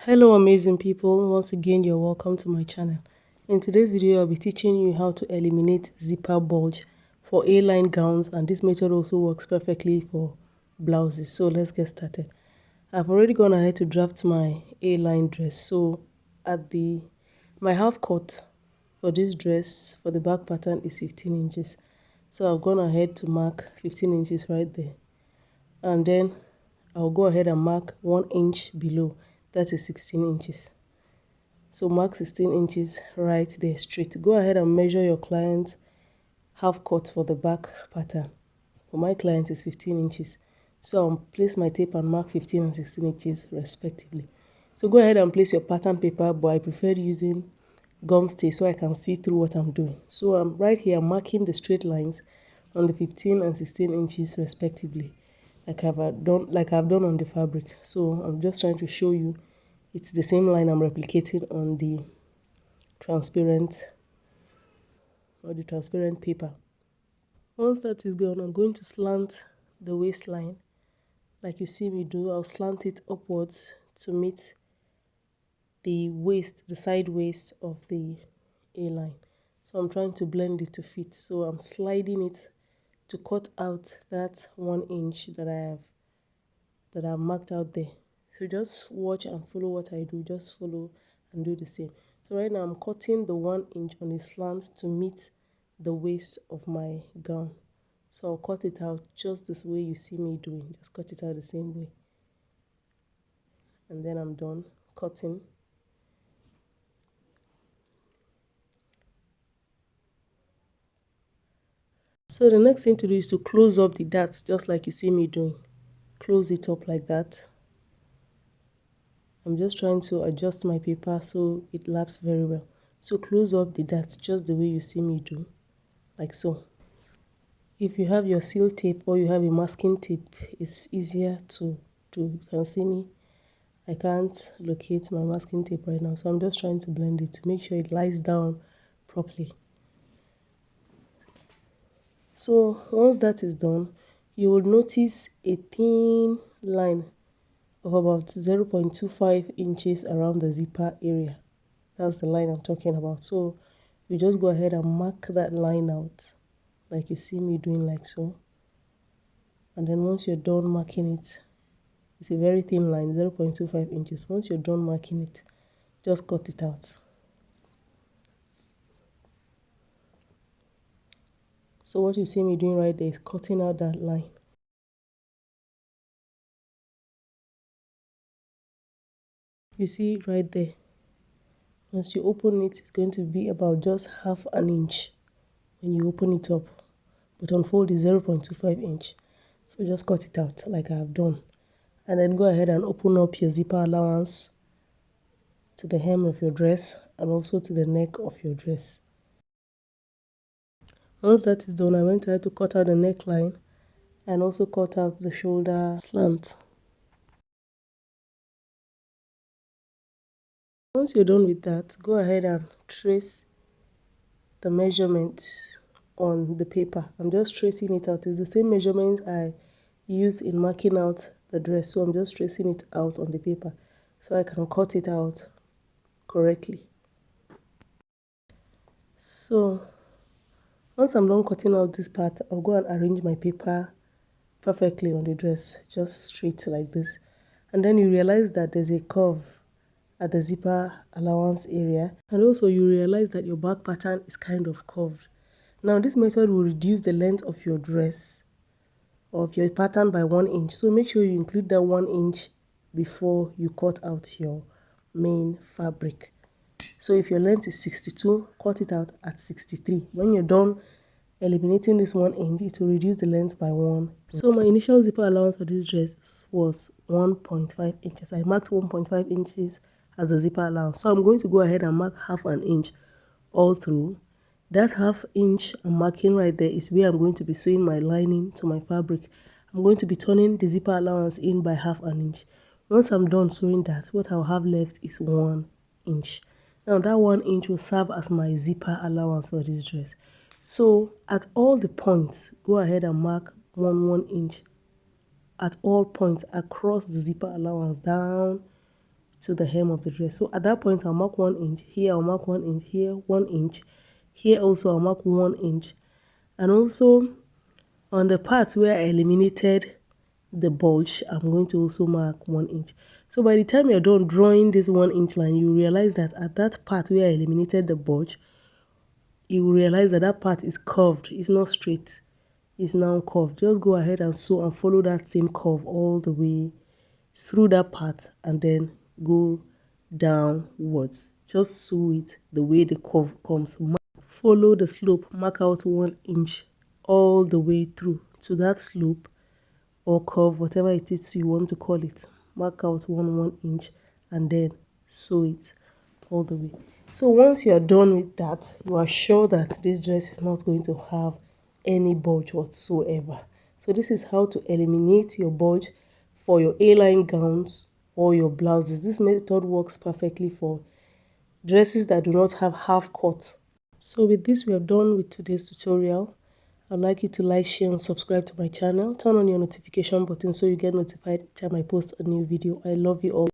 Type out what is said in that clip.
Hello amazing people, once again you're welcome to my channel. In today's video I'll be teaching you how to eliminate zipper bulge for A-line gowns, and this method also works perfectly for blouses. So let's get started. I've already gone ahead to draft my A-line dress. So at my half cut for this dress for the back pattern is 15 inches. So I've gone ahead to mark 15 inches right there, and then I'll go ahead and mark 1 inch below, that is 16 inches. So mark 16 inches right there straight. Go ahead and measure your client's half cut for the back pattern. For my client is 15 inches. So I'll place my tape and mark 15 and 16 inches respectively. So go ahead and place your pattern paper, but I prefer using gum stay so I can see through what I'm doing. So I'm right here marking the straight lines on the 15 and 16 inches respectively, like I've done on the fabric. So I'm just trying to show you it's the same line I'm replicating on the transparent paper. Once that is gone, I'm going to slant the waistline like you see me do. I'll slant it upwards to meet the waist, the side waist of the A-line. So I'm trying to blend it to fit. So I'm sliding it to cut out that 1 inch that I've marked out there. So just watch and follow what I do. Just follow and do the same. So right now I'm cutting the 1 inch on the slant to meet the waist of my gown. So I'll cut it out just this way you see me doing. Just cut it out the same way. And then I'm done cutting. So the next thing to do is to close up the darts just like you see me doing. Close it up like that. I'm just trying to adjust my paper so it laps very well. So close up the darts just the way you see me do, like so. If you have your seal tape or you have a masking tape, it's easier to do. You can see me. I can't locate my masking tape right now, so I'm just trying to blend it to make sure it lies down properly. So once that is done, you will notice a thin line of about 0.25 inches around the zipper area. That's the line I'm talking about. So you just go ahead and mark that line out like you see me doing, like so. And then once you're done marking it, it's a very thin line, 0.25 inches. Once you're done marking it, just cut it out. So what you see me doing right there is cutting out that line. You see it right there. Once you open it, it's going to be about just half an inch when you open it up. But unfold is 0.25 inch. So just cut it out like I have done. And then go ahead and open up your zipper allowance to the hem of your dress and also to the neck of your dress. Once that is done, I went ahead to cut out the neckline and also cut out the shoulder slant. Once you're done with that, go ahead and trace the measurements on the paper. I'm just tracing it out. It's the same measurement I used in marking out the dress, so I'm just tracing it out on the paper so I can cut it out correctly. So once I'm done cutting out this part, I'll go and arrange my paper perfectly on the dress, just straight like this. And then you realize that there's a curve at the zipper allowance area, and also you realize that your back pattern is kind of curved. Now this method will reduce the length of your dress or of your pattern by 1 inch, so make sure you include that 1 inch before you cut out your main fabric. So if your length is 62, cut it out at 63. When you're done eliminating this 1 inch, it will reduce the length by 1. So my initial zipper allowance for this dress was 1.5 inches. I marked 1.5 inches as the zipper allowance. So I'm going to go ahead and mark half an inch all through. That half inch I'm marking right there is where I'm going to be sewing my lining to my fabric. I'm going to be turning the zipper allowance in by half an inch. Once I'm done sewing that, what I'll have left is 1 inch. Now that 1 inch will serve as my zipper allowance for this dress. So at all the points, go ahead and mark 1 inch at all points across the zipper allowance, down to the hem of the dress. So at that point, I'll mark 1 inch. Here, I'll mark 1 inch. Here, 1 inch. Here also, I'll mark 1 inch. And also, on the parts where I eliminated the bulge, I'm going to also mark 1 inch. So by the time you're done drawing this 1 inch line, you realize that at that part where I eliminated the bulge, you will realize that that part is curved. It's not straight. It's now curved. Just go ahead and sew and follow that same curve all the way through that part and then go downwards. Just sew it the way the curve comes. Follow the slope. Mark out 1 inch all the way through to that slope or curve, whatever it is you want to call it. Mark out 1 inch and then sew it all the way. So once you are done with that, you are sure that this dress is not going to have any bulge whatsoever. So this is how to eliminate your bulge for your A-line gowns or your blouses. This method works perfectly for dresses that do not have half cut. So with this, we are done with today's tutorial. I'd like you to like, share and subscribe to my channel. Turn on your notification button so you get notified every time I post a new video. I love you all.